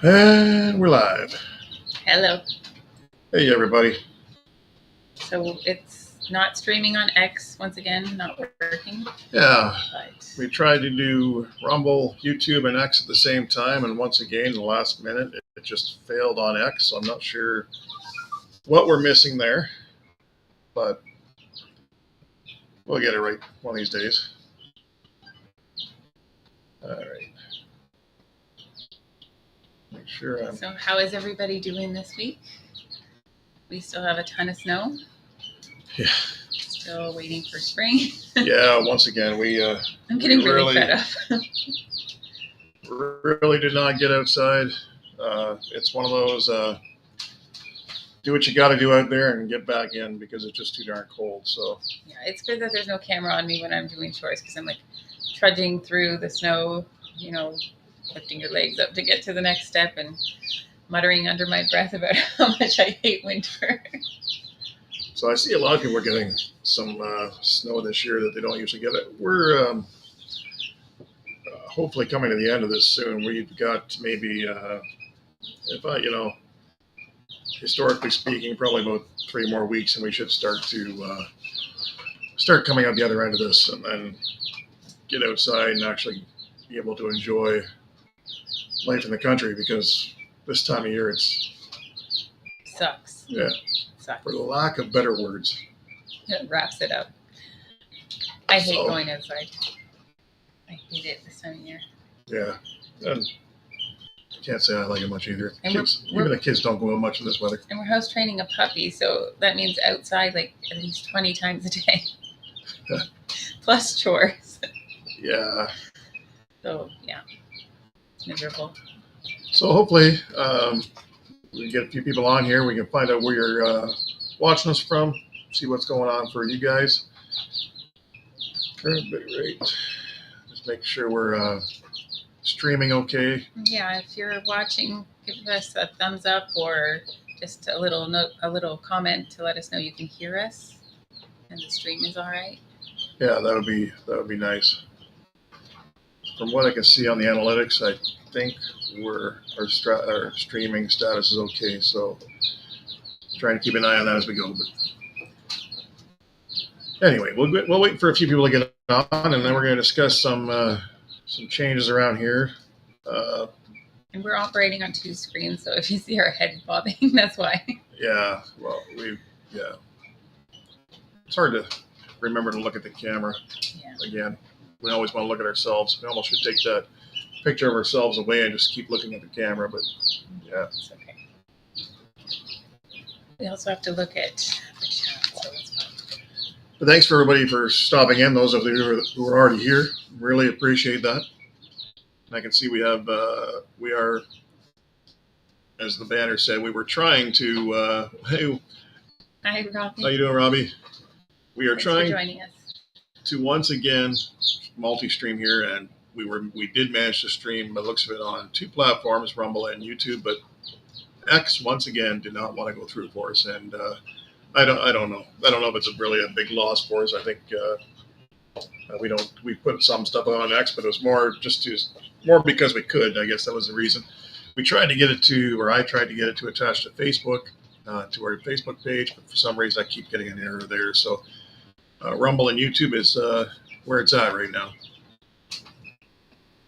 And we're live. Hello. Hey, everybody. So it's not streaming on X once again, not working. Yeah, But we tried to do Rumble, YouTube, and X at the same time, and once again, in the last minute, it just failed on X, so I'm not sure what we're missing there, but we'll get it right one of these days. All right. Make sure I'm... So how is everybody doing this week? We still have a ton of snow. Yeah. Still waiting for spring. Yeah, once again, I'm getting really fed up. really did not get outside. It's one of those do what you got to do out there and get back in because it's just too darn cold. So yeah, it's good that there's no camera on me when I'm doing chores because I'm like trudging through the snow, lifting your legs up to get to the next step and muttering under my breath about how much I hate winter. So I see a lot of people are getting some snow this year that they don't usually get it. We're hopefully coming to the end of this soon. We've got maybe, historically speaking, probably about 3 more weeks, and we should start coming out the other end of this, and then get outside and actually be able to enjoy life in the country because this time of year sucks. Yeah. Sucks. For the lack of better words. It wraps it up. I hate going outside. I hate it this time of year. Yeah. And can't say I like it much either. Even the kids don't go out much in this weather. And we're house training a puppy, so that means outside like at least 20 times a day. Plus chores. Yeah. So, yeah. It's miserable. So hopefully we can get a few people on here. We can find out where you're watching us from, see what's going on for you guys. Current bit rate. Just make sure we're streaming okay. Yeah, if you're watching, give us a thumbs up or just a little comment to let us know you can hear us and the stream is all right. Yeah, that would be nice. From what I can see on the analytics, I think our streaming status is okay. So trying to keep an eye on that as we go. But anyway, we'll wait for a few people to get on, and then we're going to discuss some changes around here. And we're operating on 2 screens, so if you see our head bobbing, that's why. Yeah, well, it's hard to remember to look at the camera. Yeah. Again, we always want to look at ourselves. We almost should take that picture of ourselves away and just keep looking at the camera, but yeah. It's okay. We also have to look at the chat, so that's fine. But thanks for everybody for stopping in, those of you who are already here. Really appreciate that. And I can see we are, as the banner said, we were trying to, hey. Hi, Robbie. How you doing, Robbie? We are trying for joining us. To once again multi-stream here, and we did manage to stream the looks of it on 2 platforms, Rumble and YouTube, but X once again did not want to go through for us, and I don't know if it's really a big loss for us. I think we put some stuff on X, but it was more because we could. I guess that was the reason. We tried to get it to, or I tried to get it to attach to Facebook, to our Facebook page, but for some reason I keep getting an error there. So Rumble and YouTube is where it's at right now.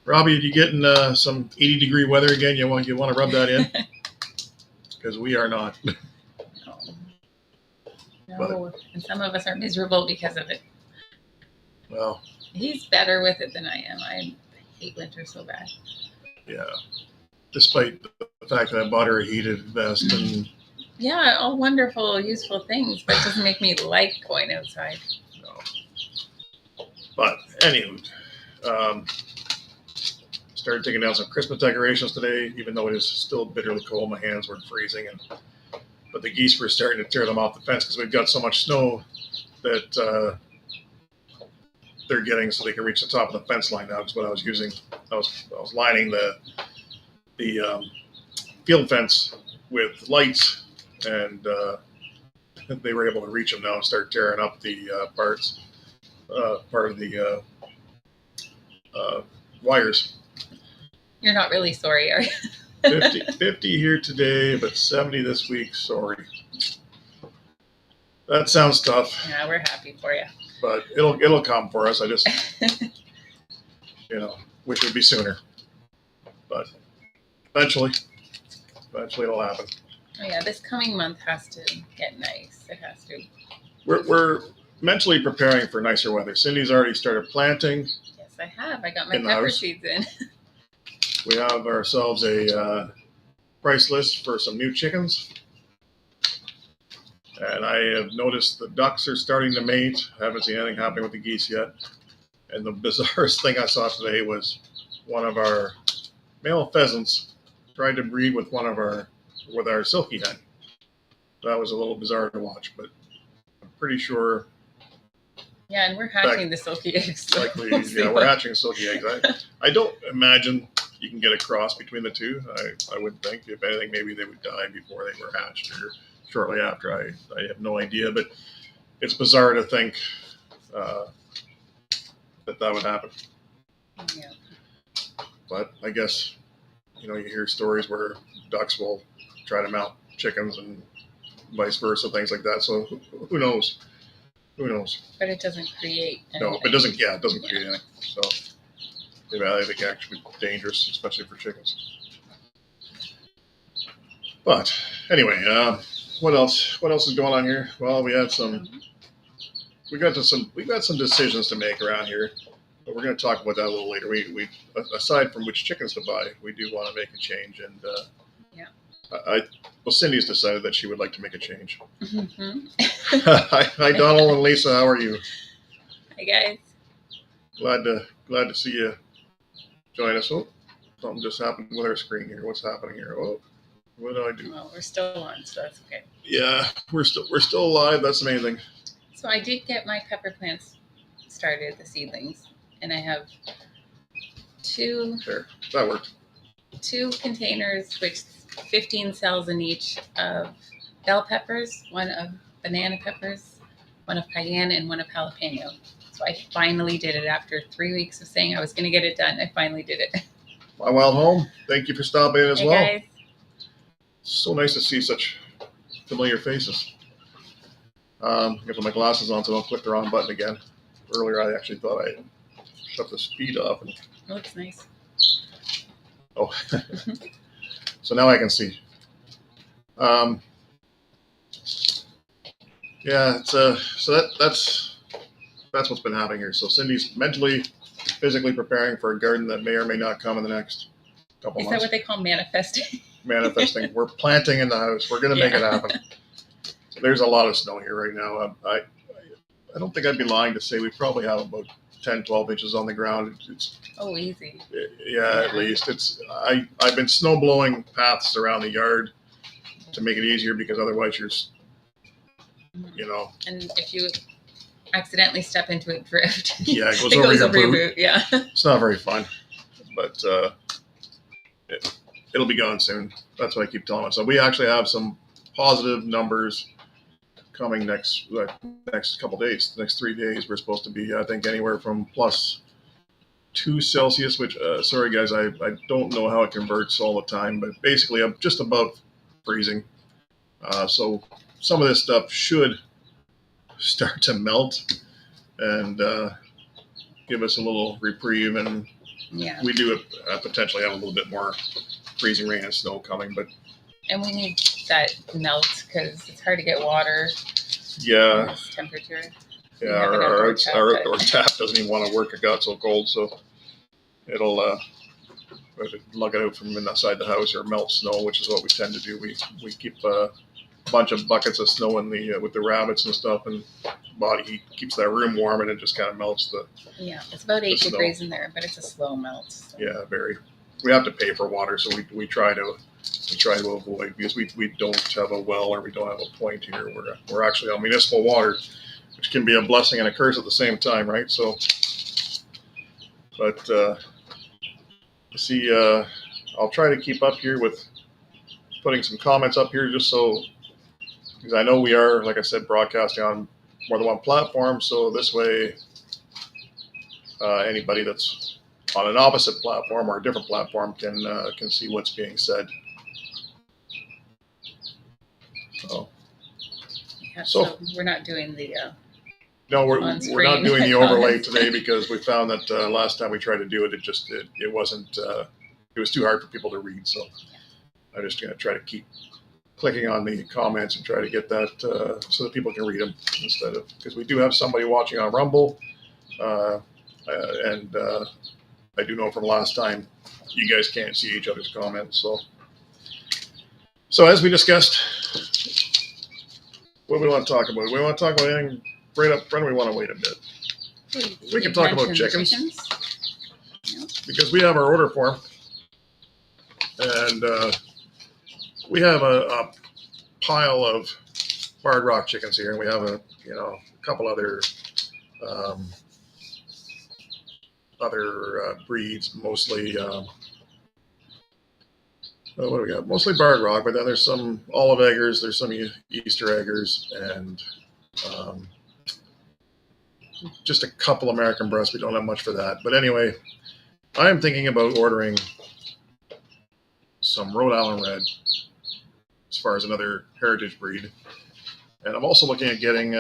Robbie, are you getting some 80-degree weather again? You want to rub that in? Because we are not. No, and some of us are miserable because of it. Well, he's better with it than I am. I hate winter so bad. Yeah, despite the fact that I bought her a heated vest and. Yeah, all wonderful, useful things, but it doesn't make me like going outside. No. But anyway, started taking down some Christmas decorations today, even though it is still bitterly cold. My hands were freezing, but the geese were starting to tear them off the fence because we've got so much snow that they're getting so they can reach the top of the fence line now. That's what I was using. I was lining the field fence with lights. And they were able to reach them now and start tearing up the part of the wires. You're not really sorry, are you? 50 here today, but 70 this week. Sorry. That sounds tough. Yeah, we're happy for you. But it'll come for us. I just, wish it would be sooner. But eventually it'll happen. Oh yeah, this coming month has to get nice. It has to. We're mentally preparing for nicer weather. Cindy's already started planting. Yes, I have. I got my pepper seeds in. We have ourselves a price list for some new chickens. And I have noticed the ducks are starting to mate. I haven't seen anything happening with the geese yet. And the bizarrest thing I saw today was one of our male pheasants tried to breed with our silky hen. That was a little bizarre to watch, but I'm pretty sure. Yeah, and we're hatching the silky eggs. Likely, we're hatching silky eggs. I don't imagine you can get a cross between the two. I would think, if anything, maybe they would die before they were hatched or shortly after. I have no idea, but it's bizarre to think that would happen. Yeah. But I guess, you hear stories where ducks will try to mount chickens and vice versa, things like that. So who knows? Who knows? But it doesn't create anything. No, it doesn't create anything. So I think actually dangerous, especially for chickens. But anyway, what else is going on here? Well, we got some decisions to make around here, but we're going to talk about that a little later. We aside from which chickens to buy, we do want to make a change, and Cindy's decided that she would like to make a change. Mm-hmm. Hi, Donald and Lisa. How are you? Hi, guys. Glad to see you join us. Oh, something just happened with our screen here. What's happening here? Oh, what do I do? Well, we're still on, so that's okay. Yeah, we're still alive. That's amazing. So I did get my pepper plants started, the seedlings, and I have two. There, that worked. 2 containers, which 15 cells in each of bell peppers, one of banana peppers, one of cayenne, and one of jalapeno. So I finally did it after 3 weeks of saying I was going to get it done. I finally did it. My wild home. Thank you for stopping in as well. Guys. So nice to see such familiar faces. I got to put my glasses on so I don't click the wrong button again. Earlier, I actually thought I shut the speed off. It looks nice. Oh, so now I can see. Yeah, it's so that's what's been happening here. So Cindy's mentally, physically preparing for a garden that may or may not come in the next couple months. Is that what they call manifesting? Manifesting. We're planting in the house. We're going to make it happen. So there's a lot of snow here right now. I don't think I'd be lying to say we probably have about 10, 12 inches on the ground. It's easy. Yeah, at least. I've been snow blowing paths around the yard to make it easier because otherwise And if you accidentally step into it, drift. Yeah, it goes over your boot. Yeah. It's not very fun, but it'll be gone soon. That's what I keep telling myself. We actually have some positive numbers coming next couple days. The next 3 days, we're supposed to be, I think, anywhere from +2 Celsius, which, sorry guys, I don't know how it converts all the time, but basically I'm just above freezing. So some of this stuff should start to melt and give us a little reprieve, and we do potentially have a little bit more freezing rain and snow coming, and we need that melt because it's hard to get water. Yeah. This temperature. Yeah, our outdoor tap doesn't even want to work. It got so cold, so it'll lug it out from inside the house or melt snow, which is what we tend to do. We keep a bunch of buckets of snow in the with the rabbits and stuff, and body heat keeps that room warm, and it just kind of melts the. Yeah, it's about 8 degrees in there, but it's a slow melt. So. Yeah, very. We have to pay for water, so we try to avoid, because we don't have a well or we don't have a point here. We're actually on municipal water, which can be a blessing and a curse at the same time, right? So, but I'll try to keep up here with putting some comments up here, just so, because I know we are, like I said, broadcasting on more than one platform. So this way, anybody that's on an opposite platform or a different platform can see what's being said. So, Yeah, So- so we're not doing the no, we're On not screen doing the overlay comments. today because we found that last time we tried to do it, it wasn't. It was too hard for people to read. So I'm just going to try to keep clicking on the comments and try to get that so that people can read them instead of, because we do have somebody watching on Rumble, and I do know from last time you guys can't see each other's comments. So as we discussed, what do we want to talk about? We want to talk about anything right up front. Or we want to wait a bit We can talk about mentioned chickens. Because we have our order form, and we have a pile of barred rock chickens here, and we have a couple other breeds, mostly. What do we got? Mostly barred rock, but then there's some olive eggers, there's some Easter eggers, and just a couple American breasts. We don't have much for that. But anyway, I am thinking about ordering some Rhode Island Red as far as another heritage breed. And I'm also looking at getting,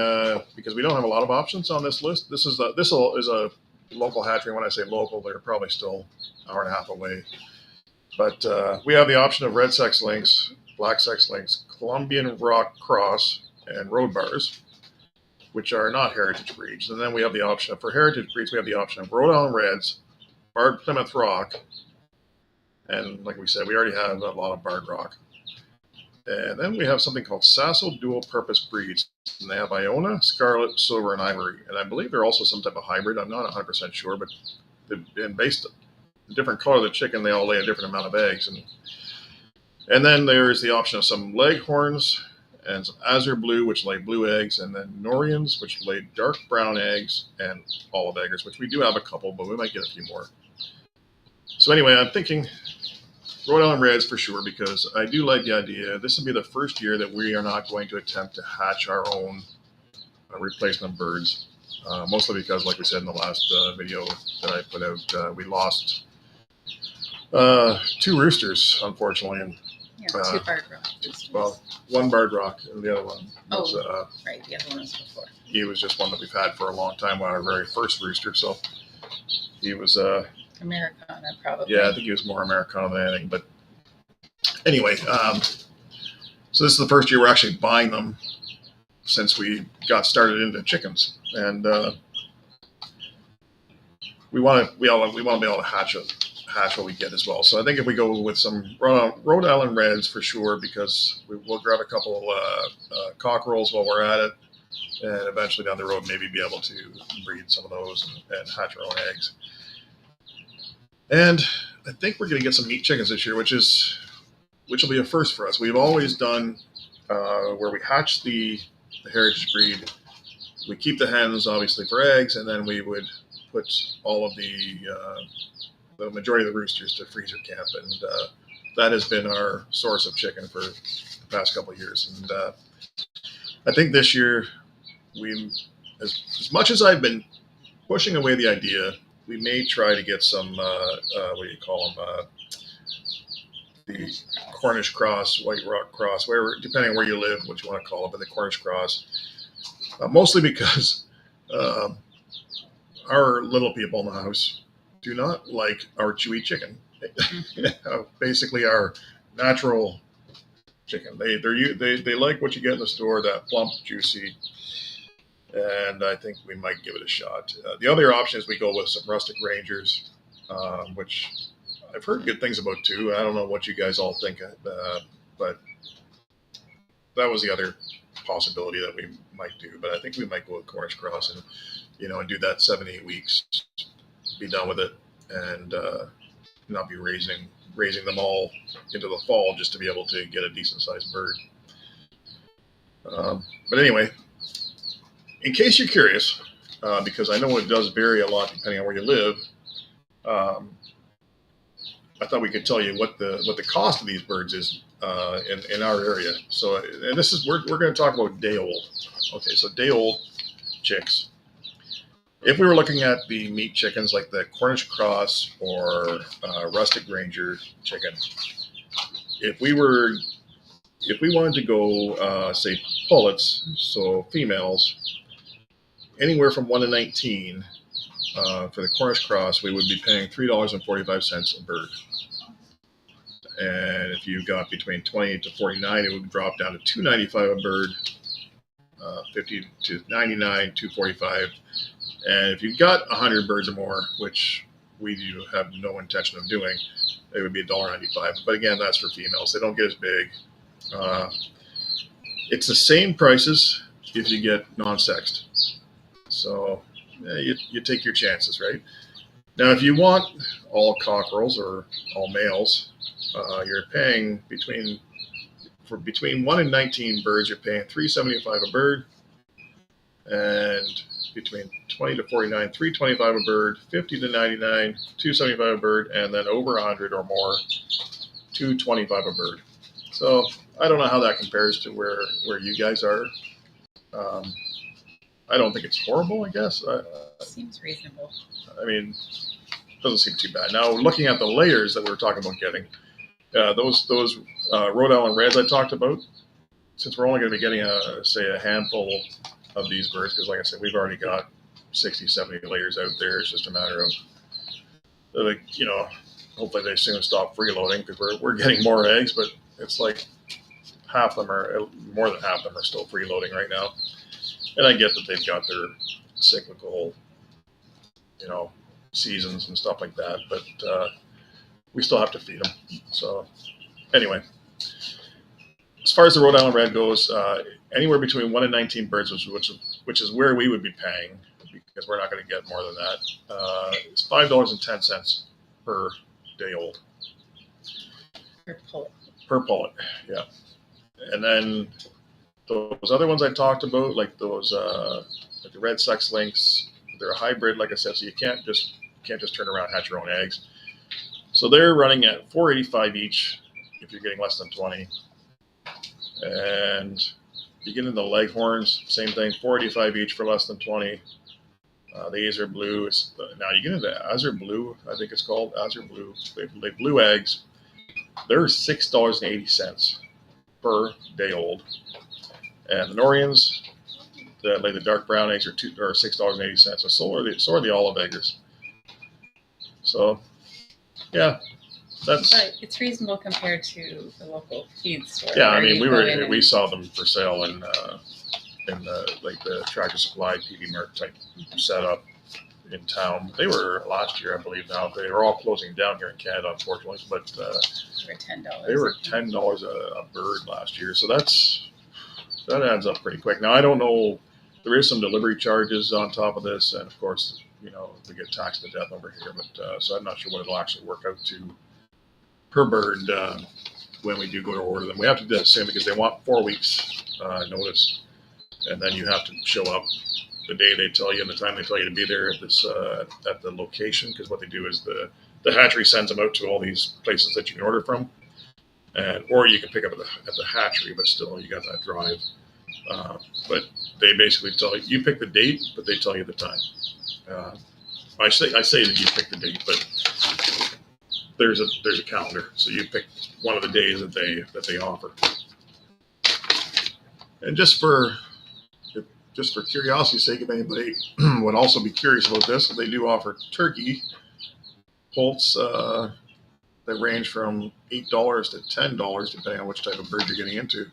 because we don't have a lot of options on this list. This is a local hatchery. When I say local, they're probably still an hour and a half away. But we have the option of red sex links, black sex links, Colombian rock cross, and road bars, which are not heritage breeds. And then we have the option for heritage breeds, we have the option of Rhode Island Reds, barred Plymouth Rock, and like we said, we already have a lot of barred rock. And then we have something called Sasso Dual Purpose Breeds. And they have Iona, Scarlet, Silver, and Ivory. And I believe they're also some type of hybrid. I'm not 100% sure, but based on the different color of the chicken, they all lay a different amount of eggs. And then there is the option of some Leghorns and some Azure Blue, which lay blue eggs, and then Norians, which lay dark brown eggs, and olive eggers, which we do have a couple, but we might get a few more. So anyway, I'm thinking Rhode Island Reds for sure, because I do like the idea. This will be the first year that we are not going to attempt to hatch our own replacement birds, mostly because, like we said in the last video that I put out, we lost 2 roosters, unfortunately, and two barred rock. well, one barred rock, and the other one was, right, the other one was before. he was just one that we've had for a long time, our very first rooster. So he was, Americana, probably. yeah, I think he was more Americana than anything. But anyway, so this is the first year we're actually buying them since we got started into chickens, and we want to be able to hatch what we get as well. So I think if we go with some Rhode Island Reds for sure, because we'll grab a couple cockerels while we're at it, and eventually down the road maybe be able to breed some of those and hatch our own eggs. And I think we're going to get some meat chickens this year, which will be a first for us. We've always done where we hatch the heritage breed, we keep the hens obviously for eggs, and then we would put all of the majority of the roosters to freezer camp, and that has been our source of chicken for the past couple of years. And I think this year, as much as I've been pushing away the idea, we may try to get some what do you call them? The Cornish cross, White Rock cross, wherever, depending on where you live, what you want to call it, but the Cornish cross, mostly because our little people in the house do not like our chewy chicken. Basically, our natural chicken. They like what you get in the store, that plump, juicy, and I think we might give it a shot. The other option is we go with some rustic rangers, which I've heard good things about too. I don't know what you guys all think, but that was the other possibility that we might do. But I think we might go with Cornish cross and and do that 7-8 weeks, be done with it, and not be raising them all into the fall just to be able to get a decent sized bird. But anyway, in case you're curious, because I know it does vary a lot depending on where you live, I thought we could tell you what the cost of these birds is in our area. So, and this is we're going to talk about day old. Okay, so day old chicks. If we were looking at the meat chickens like the Cornish cross or rustic ranger chicken, if we wanted to go say pullets, so females, anywhere from 1 to 19 for the Cornish cross, we would be paying $3.45 a bird. And if you got between 20 to 49, it would drop down to $2.95 a bird, 50 to 99, $2.45. And if you got 100 birds or more, which we do have no intention of doing, it would be $1.95. But again, that's for females. They don't get as big. It's the same prices if you get non-sexed. So you take your chances, right? Now, if you want all cockerels or all males, you're paying between 1 and 19 birds, you're paying $3.75 a bird, and between 20 to 49, $3.25 a bird, 50 to 99, $2.75 a bird, and then over 100 or more, $2.25 a bird. So I don't know how that compares to where you guys are. I don't think it's horrible, I guess. Seems reasonable. I mean, doesn't seem too bad. Now, looking at the layers that we were talking about getting, those Rhode Island Reds I talked about, since we're only going to be getting a handful of these birds, because like I said, we've already got 60, 70 layers out there. It's just a matter of, hopefully they soon stop freeloading, because we're getting more eggs, but it's like more than half of them are still freeloading right now. And I get that they've got their cyclical, seasons and stuff like that, but we still have to feed them. So anyway, as far as the Rhode Island Red goes, anywhere between 1 and 19 birds, which is where we would be paying, because we're not going to get more than that. It's $5.10 per day old. Per pullet. Per pullet, yeah. And then those other ones I talked about, like those like the red sex lynx, they're a hybrid, like I said, so you can't just turn around and hatch your own eggs. So they're running at $4.85 each if you're getting less than 20. And you get into the leghorns, same thing, $4.85 each for less than 20. The Azure Blue, now you get into Azure Blue, I think it's called, Azure Blue. They blue eggs. They're $6.80 per day old. And the Norians, that lay the dark brown eggs, are $6.80. So are the olive eggers. So, yeah, that's. But it's reasonable compared to the local feed store. Yeah, I mean, we saw them for sale in the Tractor Supply PV Mart type setup in town. They were last year, I believe. Now they were all closing down here in Canada, unfortunately. But they were $10. They were $10 a bird last year. So that adds up pretty quick. Now I don't know. There is some delivery charges on top of this, and of course, we get taxed to death over here. But so I'm not sure what it'll actually work out to per bird when we do go to order them. We have to do that soon because they want 4 weeks notice, and then you have to show up the day they tell you and the time they tell you to be there at the location. Because what they do is the hatchery sends them out to all these places that you can order from, or you can pick up at the hatchery, but still you got that drive. But they basically tell you pick the date, but they tell you the time. I say that you pick the date, but there's a calendar, so you pick one of the days that they offer. And just for curiosity's sake, if anybody would also be curious about this, they do offer turkey poults that range from $8 to $10, depending on which type of bird you're getting into.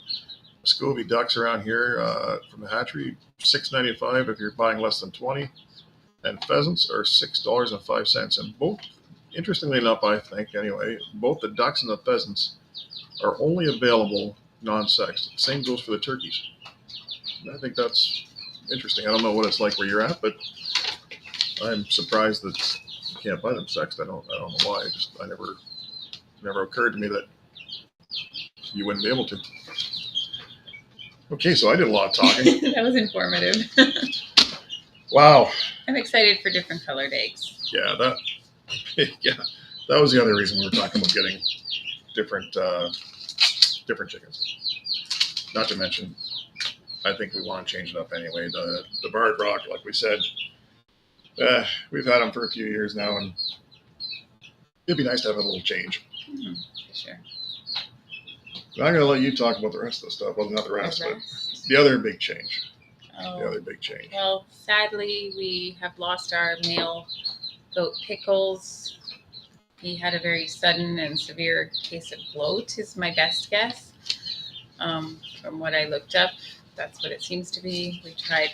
Scovy ducks around here from the hatchery, $6.95 if you're buying less than 20, and pheasants are $6.05. And both, interestingly enough, I think anyway, both the ducks and the pheasants are only available non-sexed. Same goes for the turkeys. And I think that's interesting. I don't know what it's like where you're at, but I'm surprised that you can't buy them sexed. I don't know why. I never occurred to me that you wouldn't be able to. Okay, so I did a lot of talking. That was informative. Wow. I'm excited for different colored eggs. Yeah, that was the other reason we were talking about getting different chickens. Not to mention, I think we want to change it up anyway. The barred rock, like we said, We've had them for a few years now, and it'd be nice to have a little change. For sure. But I'm going to let you talk about the rest of the stuff. Well, not the rest, but Rest. the other big change. Oh, The other big change. well, sadly, we have lost our male goat Pickles. He had a very sudden and severe case of bloat, is my best guess. From what I looked up, that's what it seems to be. We tried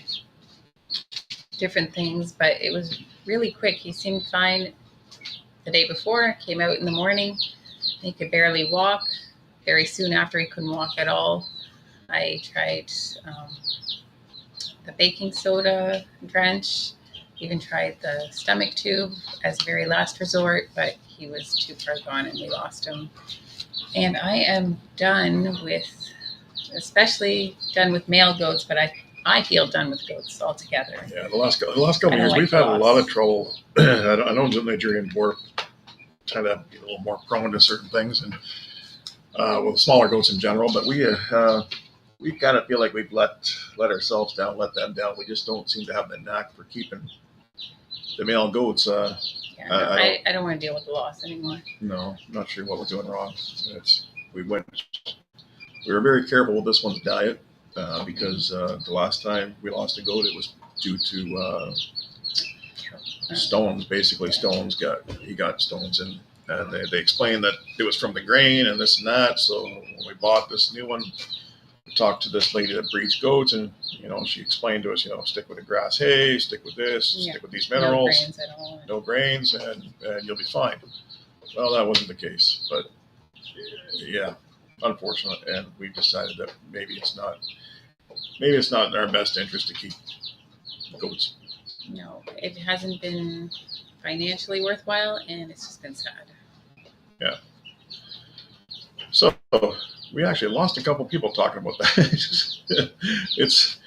different things, but it was really quick. He seemed fine the day before, came out in the morning. He could barely walk. Very soon after, he couldn't walk at all. I tried the baking soda drench, even tried the stomach tube as a very last resort, but he was too far gone and we lost him. And I am done with, especially done with male goats, but I feel done with goats altogether. Yeah, the last couple of years, like we've had a loss. lot of trouble. I know the Nigerian dwarf tend to be a little more prone to certain things, and with smaller goats in general. But we kind of feel like we've let ourselves down, let them down. We just don't seem to have the knack for keeping the male goats. Yeah, no, I don't want to deal with the loss anymore. No, I'm not sure what we're doing wrong. We were very careful with this one's diet because the last time we lost a goat, it was due to stones. Basically, he got stones, and they explained that it was from the grain and this and that. So when we bought this new one, we talked to this lady that breeds goats, and she explained to us, stick with the grass hay, stick with this, stick with these minerals, No grains at all. no grains, and you'll be fine. Well, that wasn't the case, but yeah, unfortunate, and we decided that maybe it's not in our best interest to keep goats. No, it hasn't been financially worthwhile, and it's just been sad. Yeah. So we actually lost a couple people talking about that. it's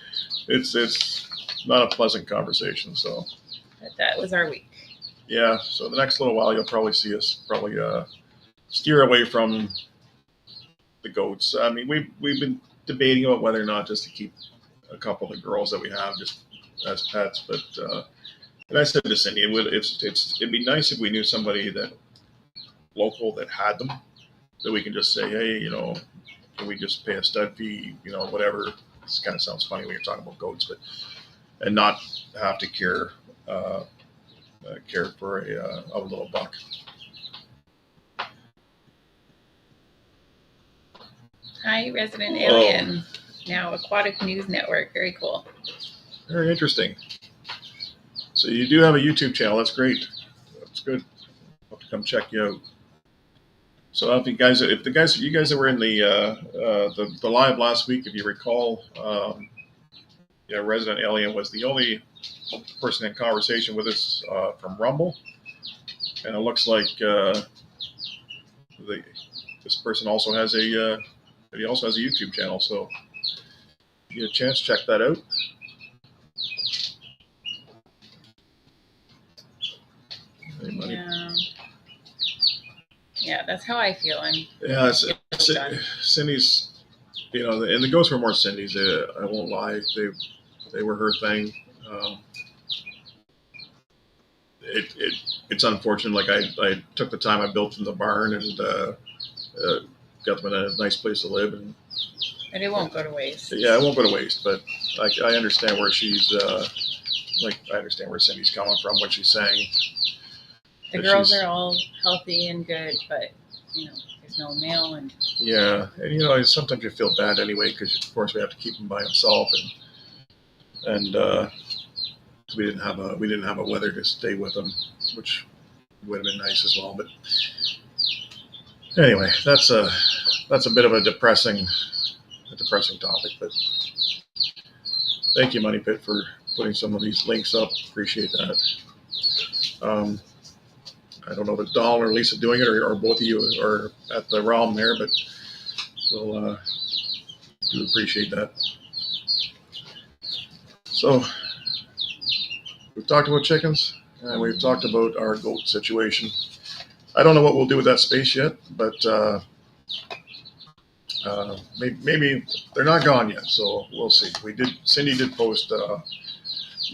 not a pleasant conversation. So. But that was our week. Yeah. So the next little while, you'll probably see us steer away from the goats. I mean, we've been debating about whether or not just to keep a couple of the girls that we have just as pets, but and I said to Cindy, it'd be nice if we knew somebody that local that had them, that we can just say, hey, can we just pay a stud fee, whatever. This kind of sounds funny when you're talking about goats, but and not have to care for a little buck. Hi, Resident Alien. Now Aquatic News Network. Very cool. Very interesting. So you do have a YouTube channel. That's great. That's good. I'll have to come check you out. So you guys that were in the live last week, if you recall, Resident Alien was the only person in conversation with us from Rumble, and it looks like this person also has a YouTube channel. So if you get a chance, check that out. Yeah, that's how I feel. Cindy's, and the ghosts were more Cindy's. I won't lie, they were her thing. It's unfortunate. Like I took the time, I built them the barn and got them in a nice place to live, and it won't go to waste. Yeah, it won't go to waste. But I understand where she's I understand where Cindy's coming from, what she's saying. The girls are all healthy and good, but there's no male, and yeah, and sometimes you feel bad anyway because of course we have to keep him by himself, and we didn't have a wether to stay with him, which would have been nice as well. But anyway, that's a bit of a depressing topic. But thank you, Money Pit, for putting some of these links up. Appreciate that. I don't know if Dawn or Lisa doing it, or both of you are at the realm there, but we'll do appreciate that. So we've talked about chickens, and we've talked about our goat situation. I don't know what we'll do with that space yet, but maybe they're not gone yet, so we'll see. Cindy did post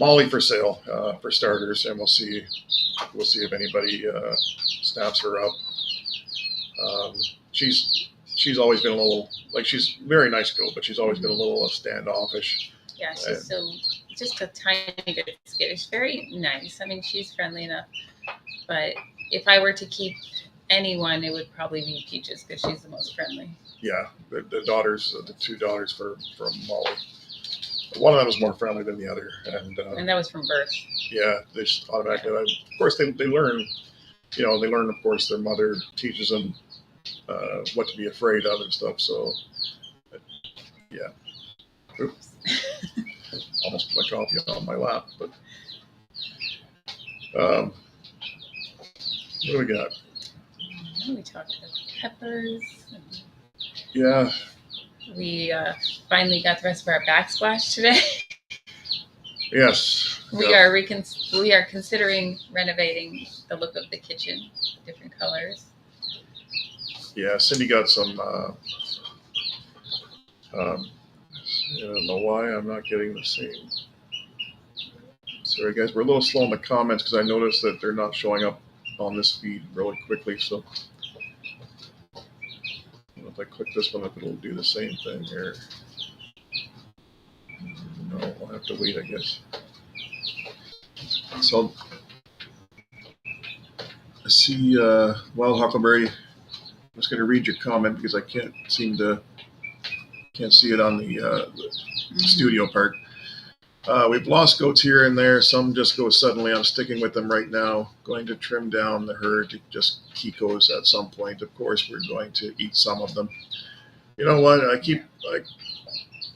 Molly for sale, for starters, and we'll see if anybody snaps her up. She's always been a little, like, she's a very nice goat, but she's always been a little standoffish. Yeah, she's so just a tiny bit skittish. She's very nice. I mean, she's friendly enough, but if I were to keep anyone, it would probably be Peaches because she's the most friendly. Yeah, the two daughters from Molly. One of them was more friendly than the other, and that was from birth. Yeah, they just automatically. Of course, they learn. They learn. Of course, their mother teaches them what to be afraid of and stuff. So, yeah. Oops. Almost put my coffee on my lap, but what do we got? We talked about peppers. Yeah. We finally got the rest of our backsplash today. Yes. We are considering renovating the look of the kitchen, different colors. Yeah, Cindy got some. I don't know why I'm not getting the same. Sorry, guys, we're a little slow in the comments because I noticed that they're not showing up on this feed really quickly. So if I click this one, it'll do the same thing here. No, I'll have to wait, I guess. So I see Wild Huckleberry. I'm just going to read your comment because I can't see it on the studio part. We've lost goats here and there. Some just go suddenly. I'm sticking with them right now. Going to trim down the herd to just Kikos at some point. Of course, we're going to eat some of them. You know what? I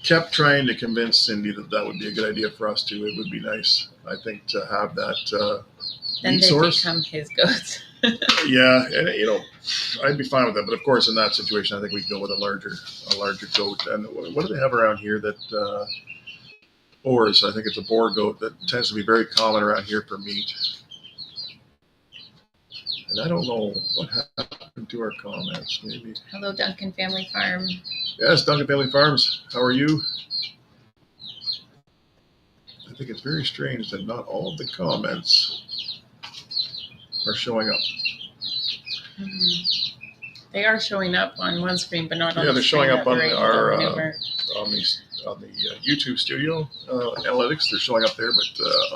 kept trying to convince Cindy that would be a good idea for us too. It would be nice, I think, to have that then meat they source. Become his goats. Yeah, and I'd be fine with that. But of course, in that situation, I think we'd go with a larger goat. And what do they have around here that? Boars. I think it's a boar goat that tends to be very common around here for meat. And I don't know what happened to our comments. Maybe. Hello, Duncan Family Farm. Yes, Duncan Family Farms. How are you? I think it's very strange that not all of the comments are showing up. Mm-hmm. They are showing up on one screen, but not on the they're showing up on our on the YouTube studio analytics. They're showing up there, but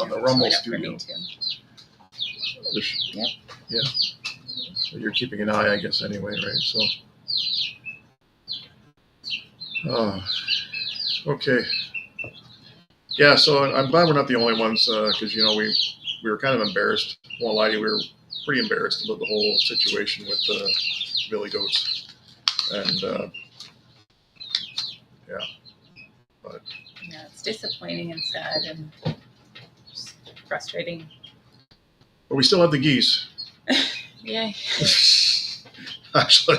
on the Rumble studio. Yep. Yeah. So you're keeping an eye, I guess, anyway, right? So. Okay. Yeah. So I'm glad we're not the only ones because we were kind of embarrassed. Won't lie to you, we were pretty embarrassed about the whole situation with billy goats, and yeah. But yeah, it's disappointing and sad and just frustrating. But we still have the geese. Yay. Actually,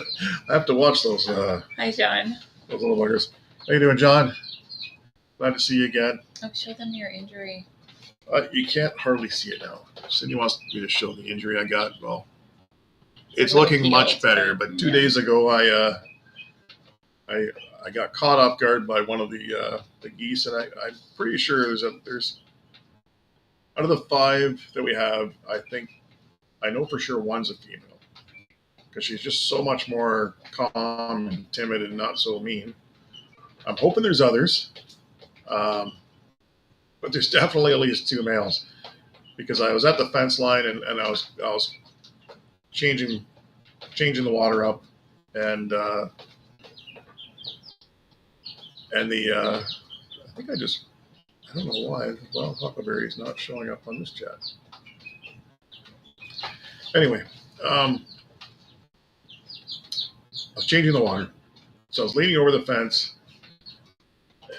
I have to watch those. Hi, John. Those little buggers. How you doing, John? Glad to see you again. Oh, show them your injury. You can't hardly see it now. Cindy wants me to show the injury I got. Well, it's looking much better. But 2 days ago, I got caught off guard by one of the geese, and I'm pretty sure there's out of the 5 that we have, I know for sure one's a female because she's just so much more calm and timid and not so mean. I'm hoping there's others, but there's definitely at least 2 males because I was at the fence line and I was changing the water up and the I don't know why. Well, Huckleberry is not showing up on this chat. Anyway, I was changing the water. So I was leaning over the fence,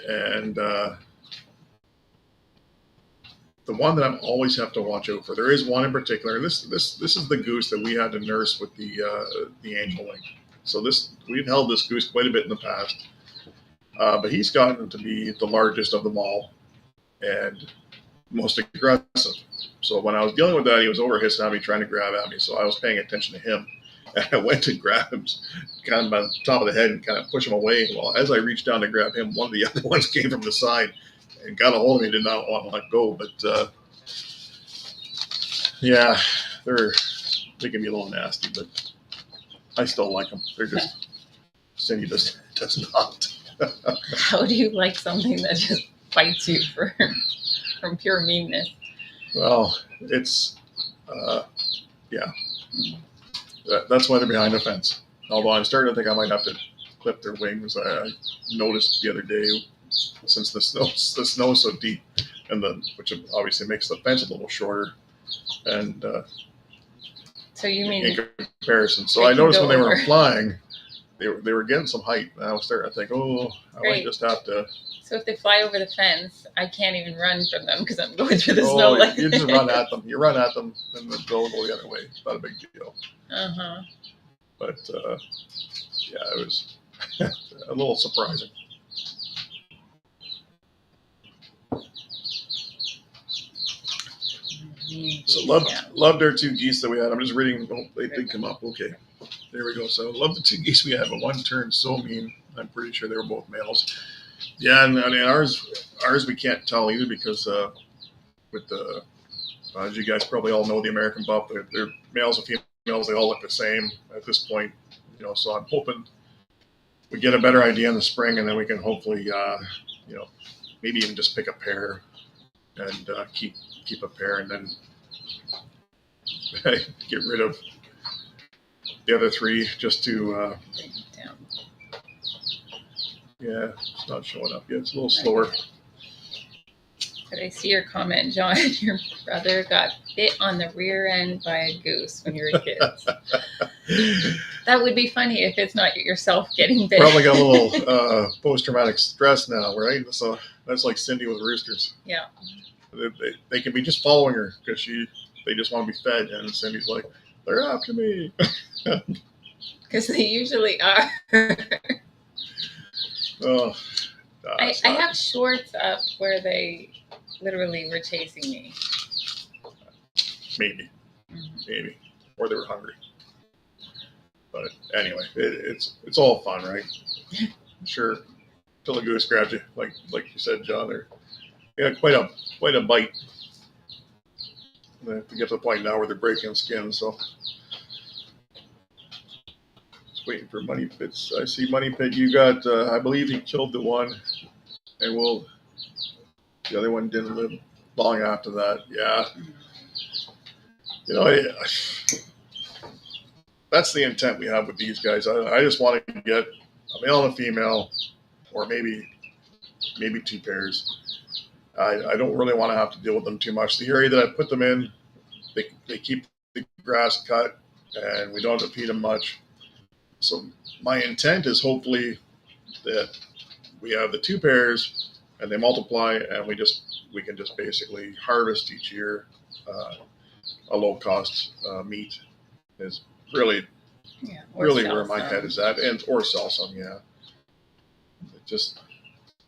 and the one that I always have to watch out for. There is one in particular, and this is the goose that we had to nurse with the angel wing. So we've held this goose quite a bit in the past, but he's gotten to be the largest of them all and most aggressive. So when I was dealing with that, he was over hissing at me, trying to grab at me. So I was paying attention to him. And I went to grab him kind of by the top of the head and kind of push him away. Well, as I reached down to grab him, one of the other ones came from the side and got a hold of me. Did not want to let go, but yeah, they can be a little nasty, but I still like them. They're just Cindy does not. How do you like something that just bites you from pure meanness? Well, it's yeah. That's why they're behind the fence. Although I'm starting to think I might have to clip their wings. I noticed the other day, since the snow's so deep, and which obviously makes the fence a little shorter, and so you mean in comparison. So I noticed when they were flying, they were getting some height, and I was starting to think, I might just have to. So if they fly over the fence, I can't even run from them because I'm going through the snow. Like you just run at them. You run at them, and then they'll go the other way. It's not a big deal. But yeah, it was a little surprising. So loved our 2 geese that we had. I'm just reading. Oh, they did come up. Okay, there we go. So loved the 2 geese we had, but one turned so mean. I'm pretty sure they were both males. Yeah, and I mean ours we can't tell either because with the as you guys probably all know, the American buff, they're males and females. They all look the same at this point. So I'm hoping we get a better idea in the spring, and then we can hopefully maybe even just pick a pair and keep a pair, and then get rid of the other 3 just to yeah, it's not showing up yet. It's a little slower. But I see your comment, John. Your brother got bit on the rear end by a goose when you were kids. That would be funny if it's not yourself getting bit. Probably got a little post-traumatic stress now, right? So that's like Cindy with roosters. Yeah. They can be just following her because they just want to be fed, and Cindy's like, they're after me. Because they usually are. Oh, I have shorts up where they literally were chasing me. Maybe, or they were hungry. But anyway, it's all fun, right? Sure, till the goose grabs you, like you said, John. They got quite a bite. They have to get to the point now where they're breaking skin. So just waiting for Money Pits. I see Money Pit. You got, I believe he killed the one, and the other one didn't live long after that. Yeah. That's the intent we have with these guys. I just want to get a male and a female, or maybe 2 pairs. I don't really want to have to deal with them too much. The area that I put them in, they keep the grass cut, and we don't have to feed them much. So my intent is hopefully that we have the 2 pairs, and they multiply, and we can just basically harvest each year. A low cost meat is really where my head is at, or sell some. Yeah,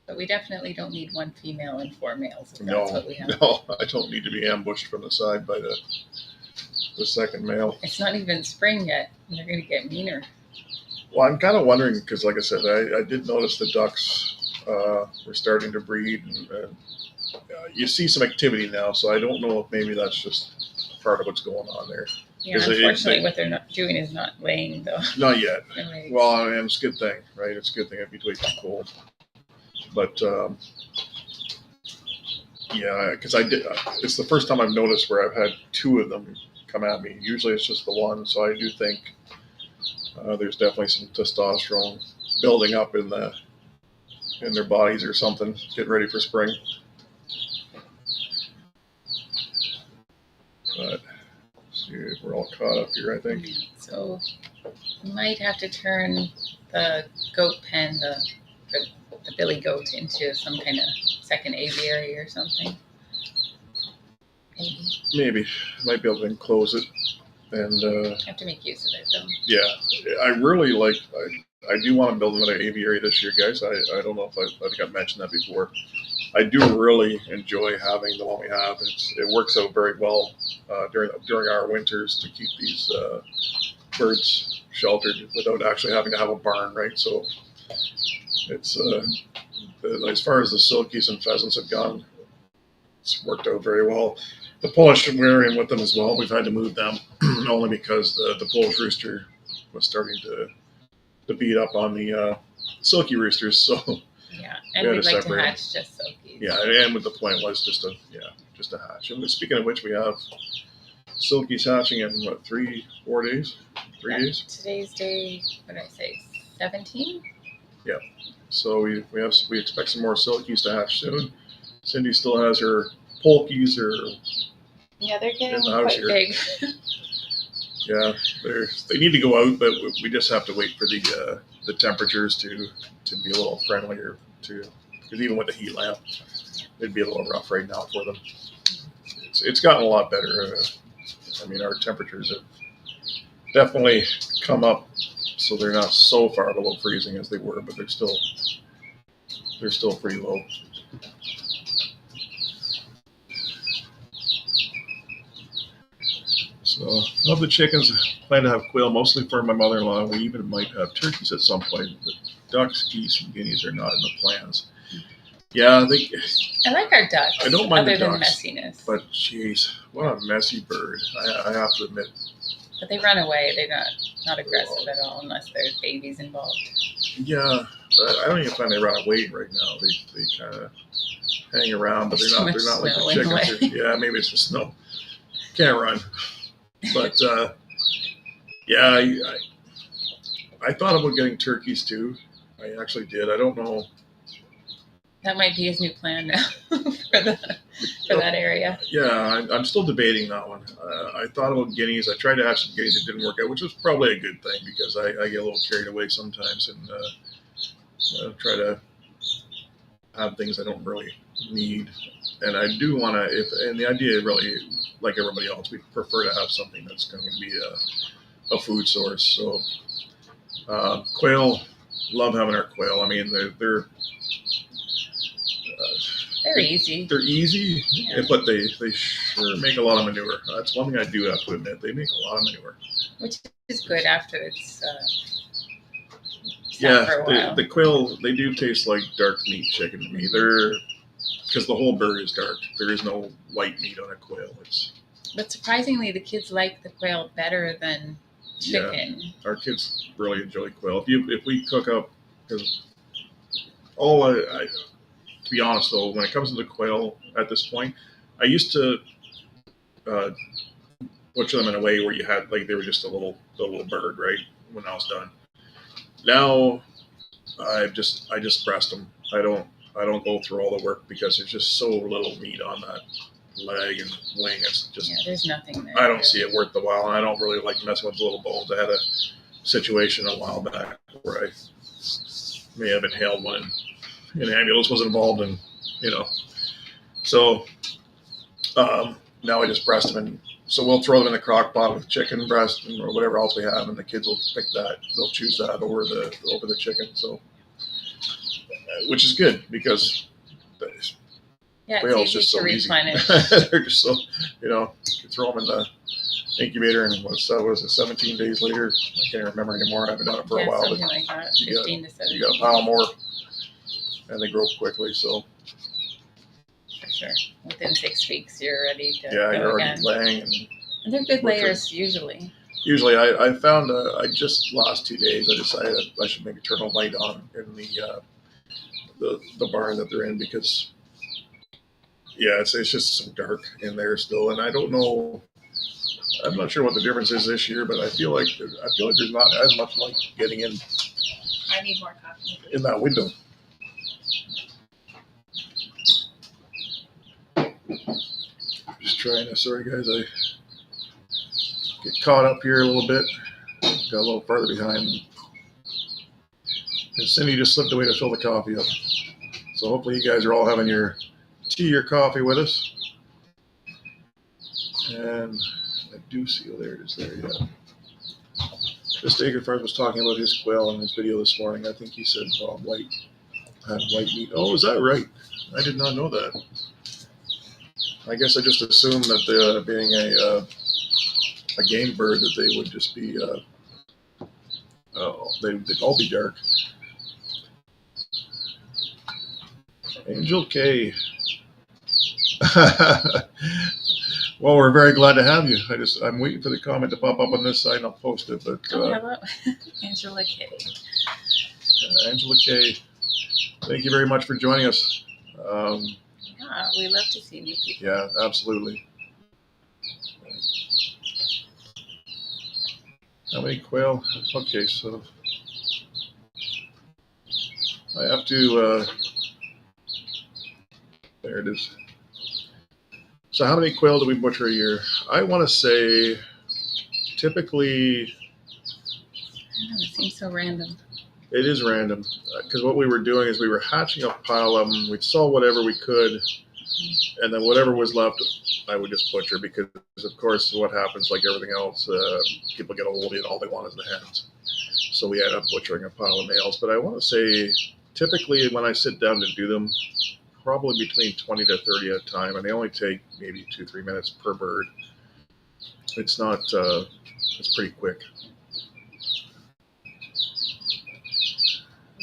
But we definitely don't need 1 female and 4 males. If that's what we have. No, I don't need to be ambushed from the side by the second male. It's not even spring yet, and they're going to get meaner. Well, I'm kind of wondering because, like I said, I did notice the ducks were starting to breed, and you see some activity now. So I don't know if maybe that's just part of what's going on there. Yeah, unfortunately, what they're not doing is not laying, though. Not yet. Well, I mean, it's a good thing, right? It's a good thing it'd be way too cold. But yeah, because it's the first time I've noticed where I've had 2 of them come at me. Usually it's just the one. So I do think there's definitely some testosterone building up in their bodies or something. Get ready for spring. But see if we're all caught up here, I think. So you might have to turn the goat pen, the billy goat, into some kind of second aviary or something. Maybe. Might be able to enclose it. And have to make use of it, though. Yeah, I really I do want to build another aviary this year, guys. I don't know if I think I've mentioned that before. I do really enjoy having the one we have. It works out very well during our winters to keep these birds sheltered without actually having to have a barn, right? So it's as far as the silkies and pheasants have gone, it's worked out very well. The Polish we're in with them as well. We've had to move them only because the Polish rooster was starting to beat up on the silky roosters. So yeah, and we'd like to hatch just silkies. Yeah, and with the point was just a hatch. And speaking of which, we have silkies hatching in what, 3-4 days? 3 days? Today's day, what did I say? 17? Yeah. So we expect some more silkies to hatch soon. Cindy still has her polkies yeah, they're getting the quite big. Yeah, they need to go out, but we just have to wait for the temperatures to be a little friendlier because even with the heat lamp, it'd be a little rough right now for them. It's gotten a lot better. I mean, our temperatures have definitely come up, so they're not so far below freezing as they were, but they're still pretty low. So, of the chickens, I plan to have quail mostly for my mother-in-law. We even might have turkeys at some point, but ducks, geese, and guineas are not in the plans. Yeah, I like our ducks. I don't mind other the than ducks, messiness. but jeez, what a messy bird! I have to admit. But they run away. They're not aggressive at all unless there's babies involved. Yeah, but I don't even find they run away right now. They kind of hang around, but they're not like the chickens. Yeah, maybe it's the snow. Can't run. But yeah, I thought about getting turkeys too. I actually did. I don't know. That might be his new plan now for that area. Yeah, I'm still debating that one. I thought about guineas. I tried to have some guineas. It didn't work out, which was probably a good thing because I get a little carried away sometimes and try to have things I don't really need. And I do want to, and the idea really, like everybody else, we prefer to have something that's going to be a food source. So quail, love having our quail. I mean, they're easy. They're easy, yeah. But they sure make a lot of manure. That's one thing I do have to admit. They make a lot of manure. Which is good after it's yeah, for a while. The quail, they do taste like dark meat chicken to me. Because the whole bird is dark. There is no white meat on a quail. But surprisingly, the kids like the quail better than chicken. Yeah, our kids really enjoy quail. If we cook up, because to be honest though, when it comes to the quail at this point, I used to butcher them in a way where you had like they were just a little bird, right? When I was done. Now I just breast them. I don't go through all the work because there's just so little meat on that leg and wing. It's just there's nothing there. I don't see it worth the while, and I don't really like messing with the little bones. I had a situation a while back where I may have inhaled one. And an ambulance was involved, and so now I just breast them, and so we'll throw them in the crock pot with chicken breast or whatever else we have, and the kids will pick that. They'll choose that over the chicken. So, which is good because quail's just so easy. They're just so you throw them in the incubator, and was it 17 days later? I can't remember anymore. I haven't done it for a while. Something like that. 15 to 17. You got a pile more. And they grow quickly, so. For sure. Within 6 weeks, you're ready to you're already again. laying. And they're good layers, usually. Usually, I found, I just last 2 days, I decided I should make a turn of light on in the barn that they're in because, it's just some dark in there still. And I don't know, I'm not sure what the difference is this year, but I feel like there's not as much light getting in. I need more coffee. In that window. Just trying to, sorry guys, I get caught up here a little bit. Got a little farther behind. And Cindy just slipped away to fill the coffee up. So hopefully you guys are all having your tea or coffee with us. And I do see, there it is there, yeah. Just Acre Farms was talking about his quail in his video this morning. I think he said white meat. Oh, is that right? I did not know that. I guess I just assumed that being a game bird that they would just be they'd all be dark. Angel K. Well, we're very glad to have you. I'm waiting for the comment to pop up on this side and I'll post it. But Hello, Angela K. Angela K. Thank you very much for joining us. Yeah, we love to see new people. Yeah, absolutely. How many quail? Okay, so I have to. There it is. So how many quail do we butcher a year? I want to say typically. I don't know, it seems so random. It is random because what we were doing is we were hatching a pile of them. We'd sell whatever we could, and then whatever was left, I would just butcher because, of course, what happens, like everything else, people get a hold of it and all they want is the hens. So we end up butchering a pile of males. But I want to say typically when I sit down to do them, probably between 20 to 30 at a time, and they only take maybe 2-3 minutes per bird. It's not, it's pretty quick.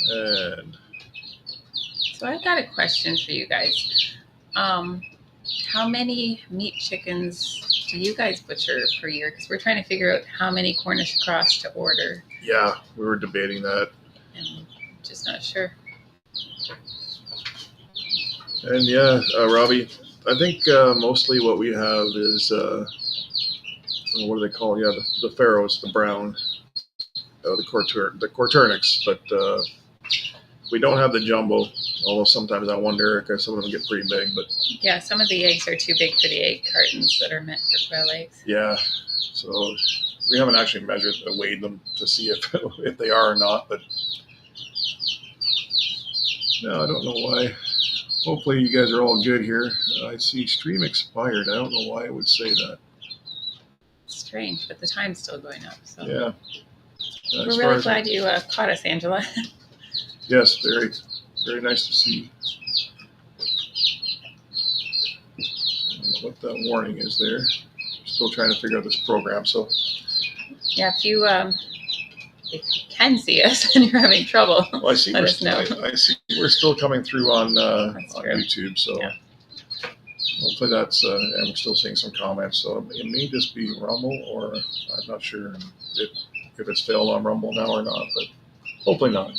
And so I've got a question for you guys. How many meat chickens do you guys butcher per year? Because we're trying to figure out how many Cornish cross to order. Yeah, we were debating that. And just not sure. And yeah, Robbie, I think mostly what we have is, what do they call it? Yeah, the Pharaohs, the brown, the Quarternics, but we don't have the jumbo, although sometimes I wonder because some of them get pretty big. But yeah, some of the eggs are too big for the egg cartons that are meant for quail eggs. Yeah, so we haven't actually measured or weighed them to see if they are or not. But no, I don't know why. Hopefully you guys are all good here. I see stream expired. I don't know why it would say that. Strange, but the time's still going up. So yeah. We're really glad you caught us, Angela. Yes, very, very nice to see. I don't know what that warning is there. Still trying to figure out this program. So yeah, if you can see us and you're having trouble, well, I see let us know. I see we're still coming through on YouTube. So yeah. Hopefully that's and we're still seeing some comments. So it may just be Rumble, or I'm not sure if it's failed on Rumble now or not, but hopefully not.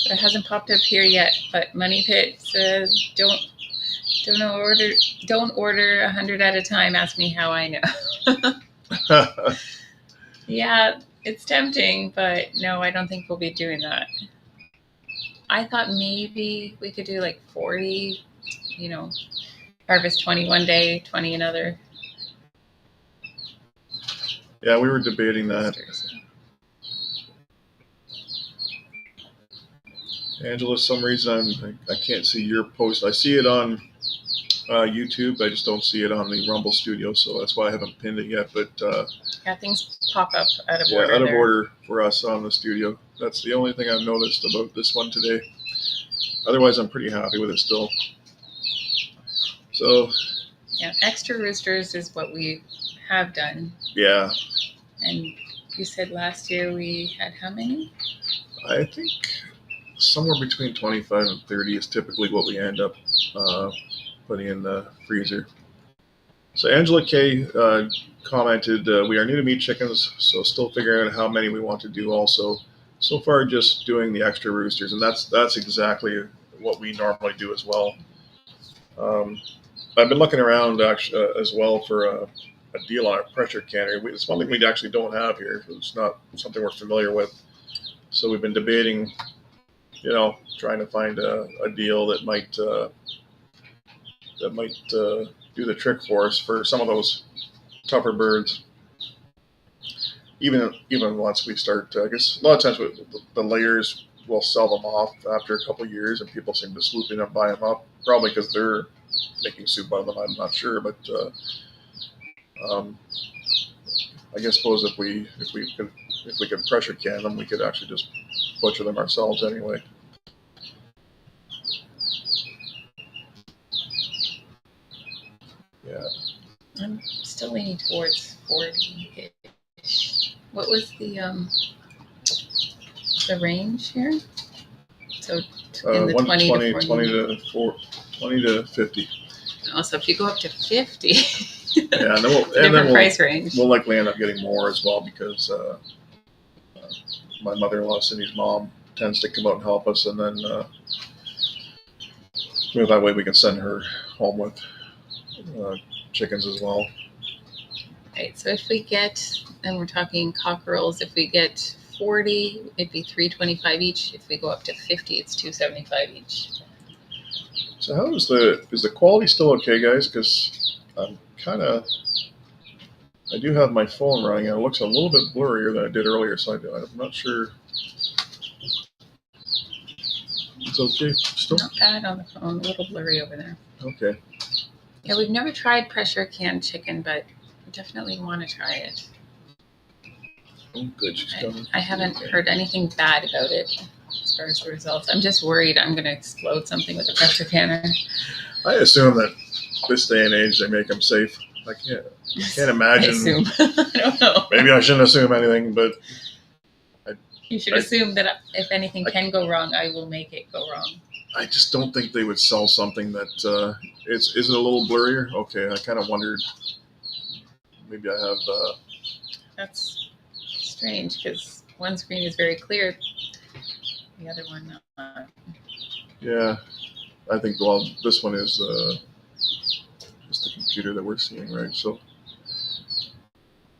It hasn't popped up here yet, but Money Pit says don't order 100 at a time. Ask me how I know. Yeah, it's tempting, but no, I don't think we'll be doing that. I thought maybe we could do like 40, harvest 20 one day, 20 another. Yeah, we were debating that. Angela, some reason I can't see your post. I see it on YouTube. I just don't see it on the Rumble Studio, so that's why I haven't pinned it yet. But yeah, things pop up out of order. Out of order for us on the studio. That's the only thing I've noticed about this one today. Otherwise, I'm pretty happy with it still. So yeah, extra roosters is what we have done. Yeah. And you said last year we had how many? I think somewhere between 25 and 30 is typically what we end up putting in the freezer. So Angela K commented, we are new to meat chickens, so still figuring out how many we want to do also. So far, just doing the extra roosters, and that's exactly what we normally do as well. I've been looking around actually as well for a deal on a pressure canner. It's one thing we actually don't have here. It's not something we're familiar with. So we've been debating, trying to find a deal that might do the trick for us for some of those tougher birds. Even once we start, I guess a lot of times the layers will sell them off after a couple of years, and people seem to swoop in and buy them up. Probably because they're making soup out of them. I'm not sure, but I guess suppose if we could pressure can them, we could actually just butcher them ourselves anyway. Yeah. I'm still leaning towards 40-ish. What was the the range here? So in the 20 to 40. 20 to 50. Also, if you go up to 50, Yeah, and then different price range. We'll likely end up getting more as well because my mother-in-law, Cindy's mom, tends to come out and help us, and then that way we can send her home with chickens as well. Right, so if we get, and we're talking cockerels, if we get 40, it'd be $3.25 each. If we go up to 50, it's $2.75 each. So how is the quality still okay, guys? Because I do have my phone running, and it looks a little bit blurrier than it did earlier, so I'm not sure. It's okay still? Not bad on the phone, a little blurry over there. Okay. Yeah, we've never tried pressure canned chicken, but we definitely want to try it. Oh, good. She's coming. I haven't heard anything bad about it as far as the results. I'm just worried I'm going to explode something with a pressure canner. I assume that this day and age they make them safe. I can't imagine. I assume. I don't know. Maybe I shouldn't assume anything, but you should assume that if anything can go wrong, I will make it go wrong. I just don't think they would sell something that is it a little blurrier. Okay, I kind of wondered. Maybe I have. That's strange because one screen is very clear, the other one not. Yeah, I think this one is just the computer that we're seeing, right? So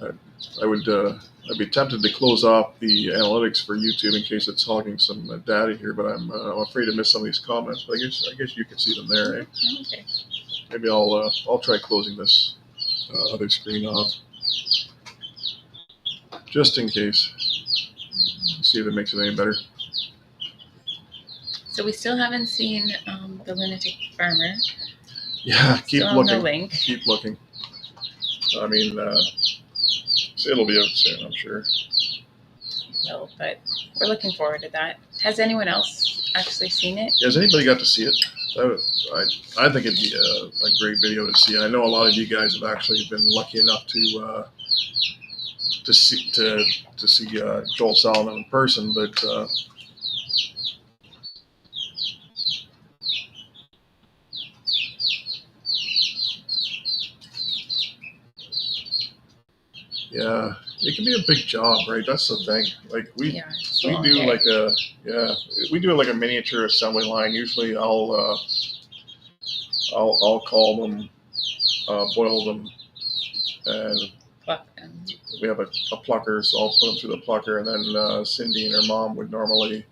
I'd be tempted to close off the analytics for YouTube in case it's hogging some data here, but I'm afraid to miss some of these comments. But I guess you can see them there, eh? Okay. Maybe I'll try closing this other screen off just in case. See if it makes it any better. So we still haven't seen the lunatic farmer. Yeah, keep still looking. No link. Keep looking. I mean, it'll be out soon, I'm sure. No, but we're looking forward to that. Has anyone else actually seen it? Has anybody got to see it? I think it'd be a great video to see. And I know a lot of you guys have actually been lucky enough to see Joel Salomon in person, but yeah, it can be a big job, right? That's the thing. Like we do like a miniature assembly line. Usually I'll call them, boil them, and we have a plucker, so I'll put them through the plucker, and then Cindy and her mom would normally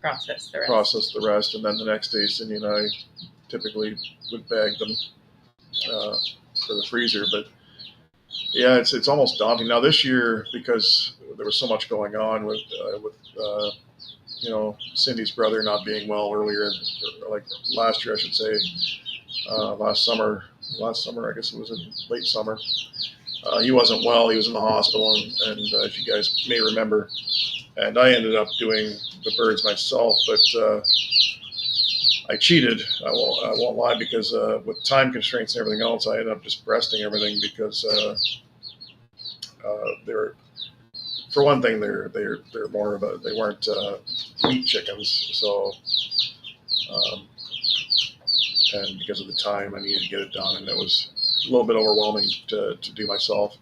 process the rest, and then the next day Cindy and I typically would bag them for the freezer. But yeah, it's almost daunting now this year because there was so much going on with Cindy's brother not being well earlier, like last year I should say, last summer I guess it was in late summer. He wasn't well. He was in the hospital, and as you guys may remember, and I ended up doing the birds myself, but I cheated. I won't lie, because with time constraints and everything else, I ended up just breasting everything because they're, for one thing, they're more of they weren't meat chickens, so and because of the time, I needed to get it done, and it was a little bit overwhelming to do myself.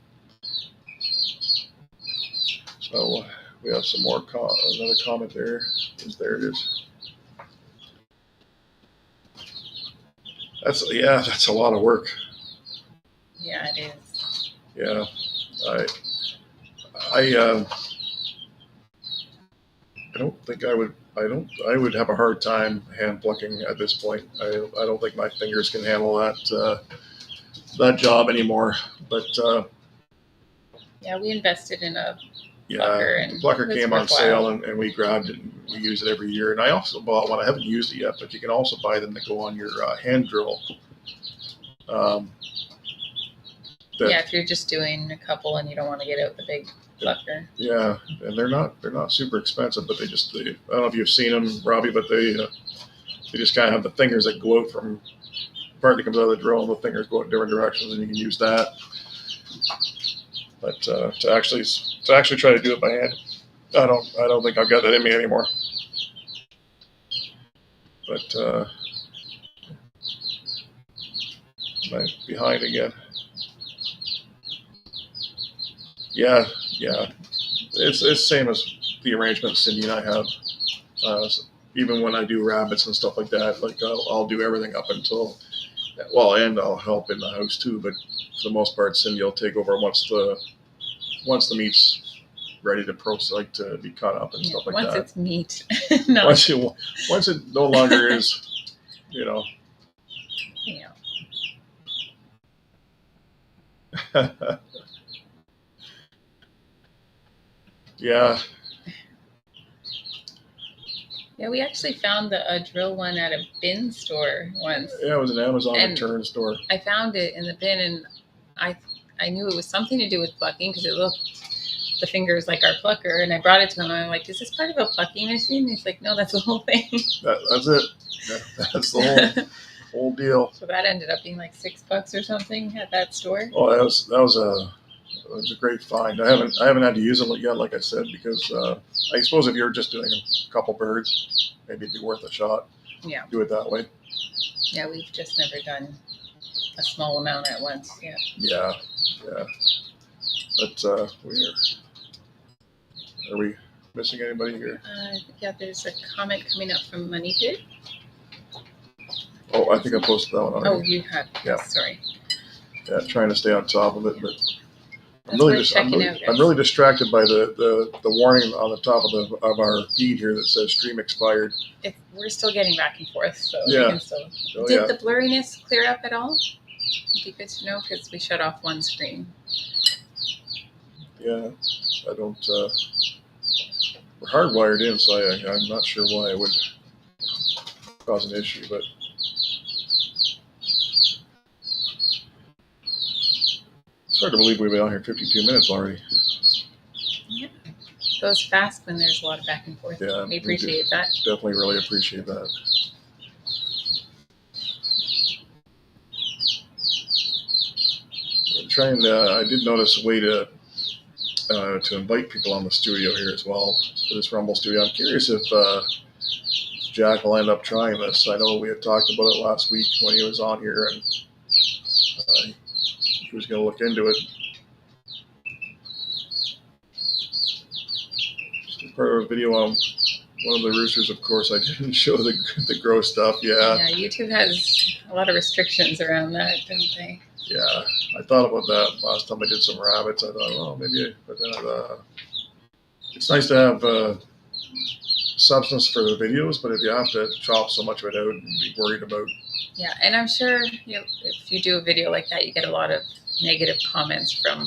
So we have some more another comment there. There it is. That's a lot of work. Yeah, it is. Yeah, I don't think I would have a hard time hand plucking at this point. I don't think my fingers can handle that job anymore. But yeah, we invested in a plucker, and the plucker came on sale, and we grabbed it, and we use it every year. And I also bought one. I haven't used it yet, but you can also buy them that go on your hand drill. If you're just doing a couple and you don't want to get out the big plucker. Yeah, and they're not super expensive, but I don't know if you've seen them, Robbie, but they just kind of have the fingers that go out from the part that comes out of the drill, and the fingers go in different directions, and you can use that. But to actually try to do it by hand, I don't think I've got that in me anymore. But am I behind again? Yeah. It's the same as the arrangement Cindy and I have. Even when I do rabbits and stuff like that, like I'll do everything up until, well, and I'll help in the house too. But for the most part, Cindy will take over once the meat's ready to process, like to be cut up and stuff like once that. It's meat. No. Once it no longer is, Yeah. Yeah. Yeah, we actually found a drill one at a bin store once. Yeah, it was an Amazon And return store. I found it in the bin, and I knew it was something to do with plucking because it looked the fingers like our plucker. And I brought it to him. And I'm like, "Is this part of a plucking machine?" And he's like, "No, that's the whole thing." That's it. That's the whole deal. So that ended up being like $6 or something at that store. Oh, that was a great find. I haven't had to use it yet, like I said, because I suppose if you're just doing a couple birds, maybe it'd be worth a shot. Yeah. Do it that way. Yeah, we've just never done a small amount at once. Yeah. Yeah. But are we missing anybody here? Yeah, there's a comment coming up from Money Pit. Oh, I think I posted that one already. Oh, you have. Yeah. Sorry. Yeah, trying to stay on top of it, but That's worth checking out, guys. I'm really distracted by the warning on the top of our feed here that says stream expired. We're still getting back and forth, so Yeah. we can still. Did the blurriness clear up at all? It'd be good to know because we shut off one screen. Yeah, I don't. We're hardwired in, so I'm not sure why it would cause an issue, but. It's hard to believe we've been out here 52 minutes already. Yeah. It goes fast when there's a lot of back and forth. Yeah, we appreciate that. Definitely really appreciate that. I did notice a way to invite people on the studio here as well for this Rumble studio. I'm curious if Jack will end up trying this. I know we had talked about it last week when he was on here, and he was going to look into it. Just a part of a video on one of the roosters, of course. I didn't show the gross stuff. Yeah, YouTube has a lot of restrictions around that, don't they? Yeah, I thought about that last time I did some rabbits. I thought, well, maybe, but then it's nice to have substance for the videos, but if you have to chop so much of it out and be worried about. Yeah, and I'm sure if you do a video like that, you get a lot of negative comments from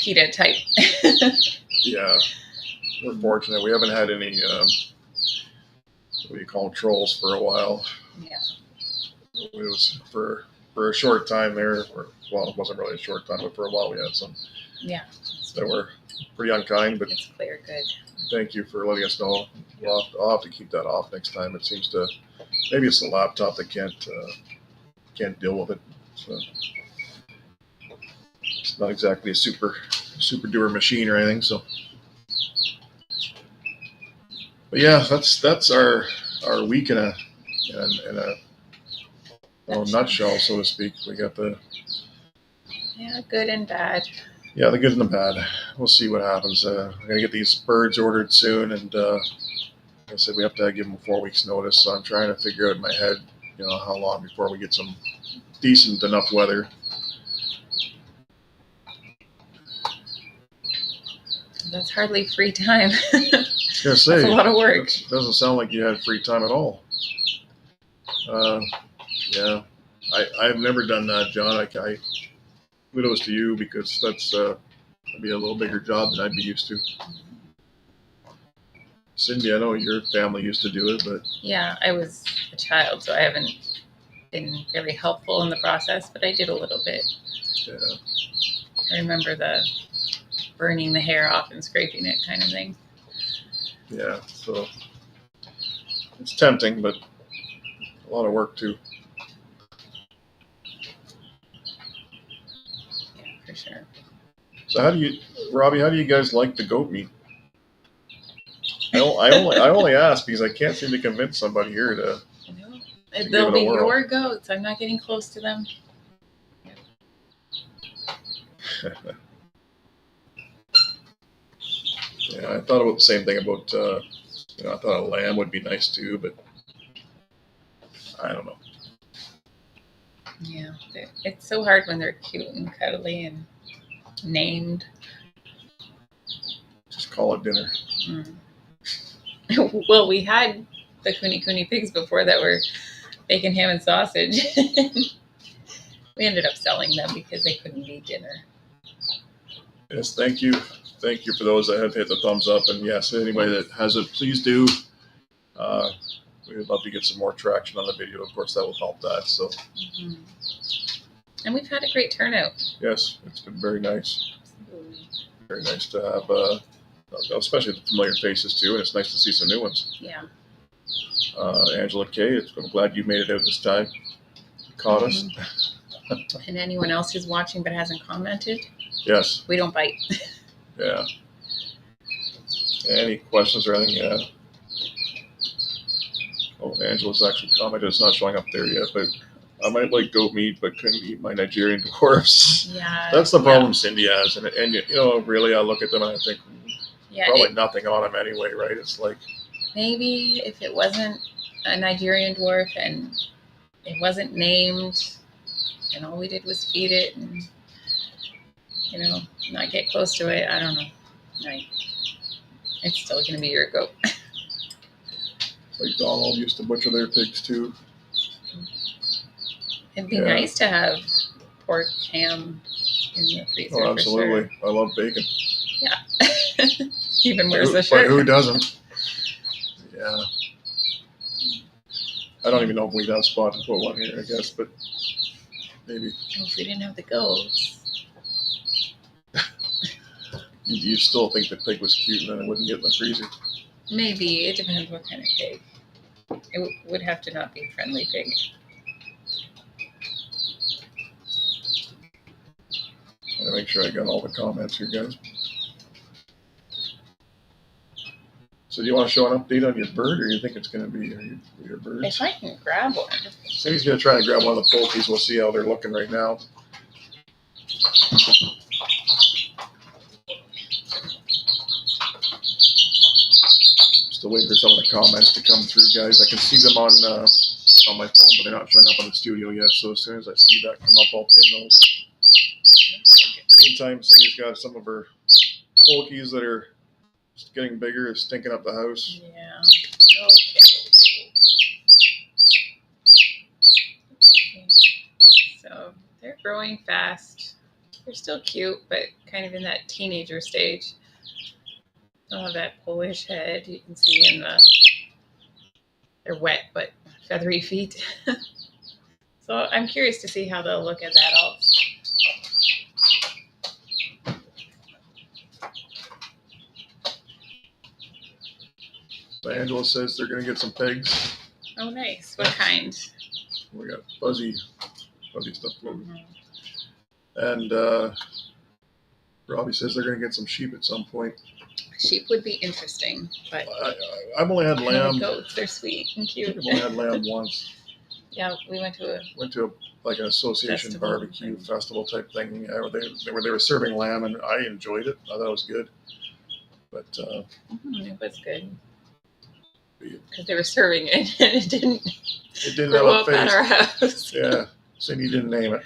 PETA type. Yeah, we're fortunate. We haven't had any, what do you call them, trolls for a while. Yeah. It was for a short time there. Well, it wasn't really a short time, but for a while we had some. Yeah. That were pretty unkind, but it's clear. Good. Thank you for letting us know. I'll have to keep that off next time. It seems to, maybe it's the laptop that can't deal with it. So it's not exactly a super duper machine or anything. So, but yeah, that's our week in a nutshell, so to speak. We got the good and bad. Yeah, the good and the bad. We'll see what happens. I'm gonna get these birds ordered soon, and like I said, we have to give them 4 weeks' notice. So I'm trying to figure out in my head, how long before we get some decent enough weather. That's hardly free time. I was gonna say, that's a lot of work. Doesn't sound like you had free time at all. Yeah, I've never done that, John. Kudos to you, because that'd be a little bigger job than I'd be used to. Cindy, I know your family used to do it, but yeah, I was a child, so I haven't been very helpful in the process, but I did a little bit. Yeah. I remember the burning the hair off and scraping it kind of thing. Yeah, so it's tempting, but a lot of work too. Yeah, for sure. So how do you Robbie, how do you guys like the goat meat? I only ask because I can't seem to convince somebody here to. No, give they'll it a be whirl. your goats. I'm not getting close to them. Yeah, I thought about the same thing about. I thought a lamb would be nice too, but I don't know. Yeah, it's so hard when they're cute and cuddly and named. Just call it dinner. Well, we had the Kuni pigs before that were bacon, ham, and sausage. We ended up selling them because they couldn't be dinner. Yes, thank you for those that have hit the thumbs up, and yes, anybody that hasn't, please do. We would love to get some more traction on the video. Of course, that will help that. So, and we've had a great turnout. Yes, it's been very nice. Absolutely. Very nice to have, especially the familiar faces too, and it's nice to see some new ones. Yeah. Angela K, I'm glad you made it out this time. Caught us. And anyone else who's watching but hasn't commented, Yes. we don't bite. Yeah. Any questions or anything? Yeah. Oh, Angela's actually commented. It's not showing up there yet, but I might like goat meat, but couldn't eat my Nigerian dwarfs. Yeah. That's the problem Cindy has, and really, I look at them and I think probably nothing on them anyway, right? It's like maybe if it wasn't a Nigerian dwarf and it wasn't named, and all we did was feed it and not get close to it. I don't know. Right. It's still going to be your goat. Like Donald used to butcher their pigs too. It'd be nice to have pork, ham in the freezer. Oh, absolutely. For sure. I love bacon. Yeah. Even wears the shirt. But who doesn't? Yeah. I don't even know if we'd have a spot to put one here, I guess, but maybe. Well, if we didn't have the goats. You still think the pig was cute and then it wouldn't get in the freezer? Maybe. It depends what kind of pig. It would have to not be a friendly pig. I gotta make sure I got all the comments here, guys. So do you want to show an update on your bird, or you think it's going to be your birds? If I can grab one. Cindy's going to try and grab one of the poultries. We'll see how they're looking right now. Still waiting for some of the comments to come through, guys. I can see them on my phone, but they're not showing up on the studio yet. So as soon as I see that come up, I'll pin those. Meantime, Cindy's got some of her poultries that are just getting bigger, stinking up the house. Yeah. Okay. So they're growing fast. They're still cute, but kind of in that teenager stage. They'll have that Polish head you can see in they're wet but feathery feet. So I'm curious to see how they'll look at that all. So Angela says they're going to get some pigs. Oh, nice. What kind? We got fuzzy stuff. And Robbie says they're going to get some sheep at some point. Sheep would be interesting, but I've only had lamb. Goats, they're sweet and cute. I've only had lamb once. Yeah, we went to like an association barbecue festival type thing. Yeah, they were serving lamb, and I enjoyed it. I thought it was good. But it was good because they were serving it, and it didn't grow have a up face at our house. Yeah, Cindy didn't name it.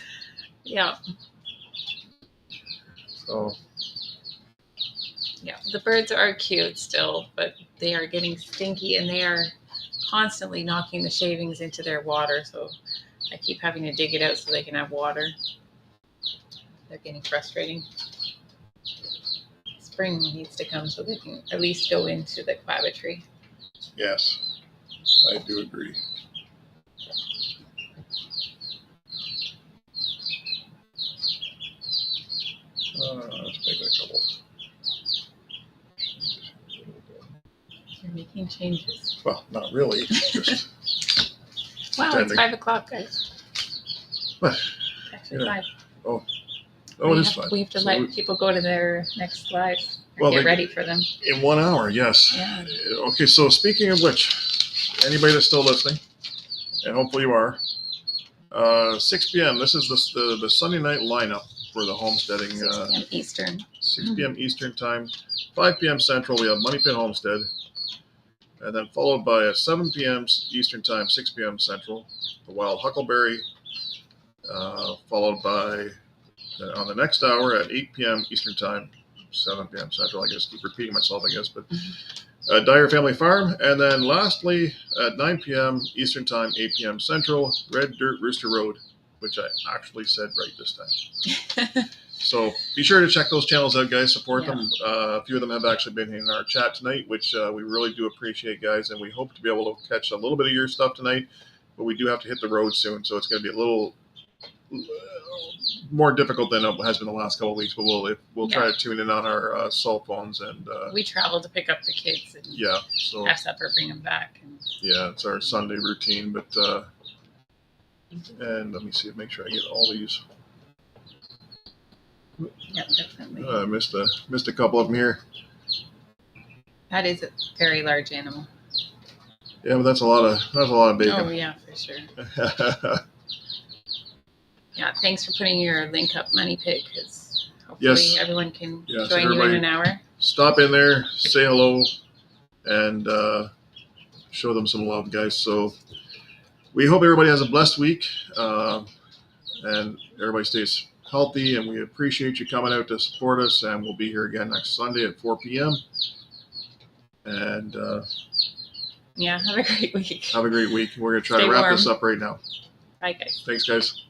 Yeah. So. Yeah, the birds are cute still, but they are getting stinky, and they are constantly knocking the shavings into their water. So I keep having to dig it out so they can have water. They're getting frustrating. Spring needs to come so they can at least go into the clavitree. Yes, I do agree. Let's make it a couple. You're making changes. Well, not really. Just wow, it's 5 o'clock, guys. What? Actually, 5. Oh, Oh, it is fun. We have to So let people go to their next live. Well, Get they- ready for them. in 1 hour, yes. Yeah. Okay, so speaking of which, anybody that's still listening, and hopefully you are, 6 p.m. This is the Sunday night lineup for the homesteading. 6 p.m. Eastern. 6 p.m. Eastern time, 5 p.m. Central. We have Money Pit Homestead, and then followed by a 7 p.m. Eastern time, 6 p.m. Central, the Wild Huckleberry, followed by on the next hour at 8 p.m. Eastern time, 7 p.m. Central. I guess keep repeating myself, I guess, but Dyer Family Farm, and then lastly at 9 p.m. Eastern time, 8 p.m. Central, Red Dirt Rooster Road, which I actually said right this time. So be sure to check those channels out, guys. Support them. A few of them have actually been in our chat tonight, which we really do appreciate, guys. And we hope to be able to catch a little bit of your stuff tonight. But we do have to hit the road soon, so it's going to be a little more difficult than it has been the last couple of weeks. But we'll try to tune in on our cell phones. And we travel to pick up the kids and so have supper, bring them back. And it's our Sunday routine. But and let me see, make sure I get all these. yeah, definitely. I missed a couple of them here. That is a very large animal. Yeah, but that's a lot of bacon. Oh yeah, for sure. Yeah, thanks for putting your link up, Money Pit, because hopefully everyone can join you in an hour. Stop in there, say hello, and show them some love, guys. So we hope everybody has a blessed week, and everybody stays healthy, and we appreciate you coming out to support us, and we'll be here again next Sunday at 4 p.m. And have a great week. Have a great week. We're going to try Stay to wrap warm. this up right now. Bye, guys. Thanks, guys.